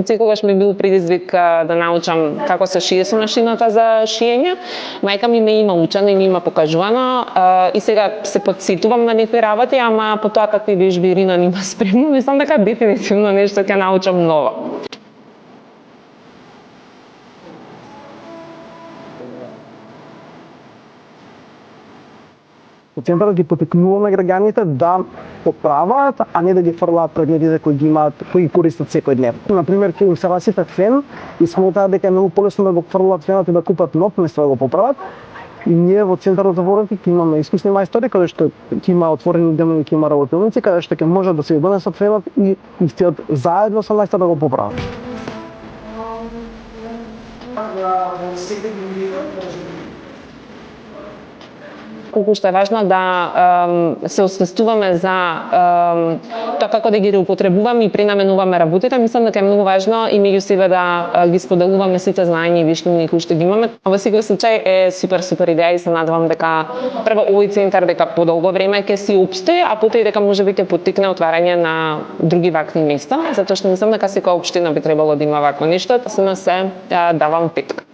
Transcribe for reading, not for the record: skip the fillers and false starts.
Секогаш ми бил предизвик да научам како се шие со машината за шиење. Мајка ми ме има учена и ми има покажувано и сега се потсетувам на некои работи, ама по тоа какви вежби Ирина нима спремно, мислам дека дефинитивно нешто ќе научам ново. Центарот ги поттикнува граѓаните да поправаат, а не да ги фрлаат предметите кои ги имаат, кои користат секојдневно. На пример, кога им се расипе фен и сметаат дека е многу полесно да го фрлаат фенот и да купат нов место да го поправат. И ние во Центарот за воротник имаме искусни мајстори каде што ќе има отворени денови, ќе има работилници каде што ќе можат да се донесат фенот и истиот заедно со мајстор да го поправат. Колку што е важно да се освестуваме за тоа како да ги реупотребуваме и пренаменуваме работите, мислам дека е многу важно и меѓу себе да ги споделуваме сите знаења и вештини кои што ги имаме. Во секој случај е супер идеја и се надевам дека прво овој центар дека подолго време ќе си опстои, а потоа и дека можеби ќе поттикне отварање на други вакви места, затоа што мислам дека секоја општина би требало да има вакво нешто. Се давам петка.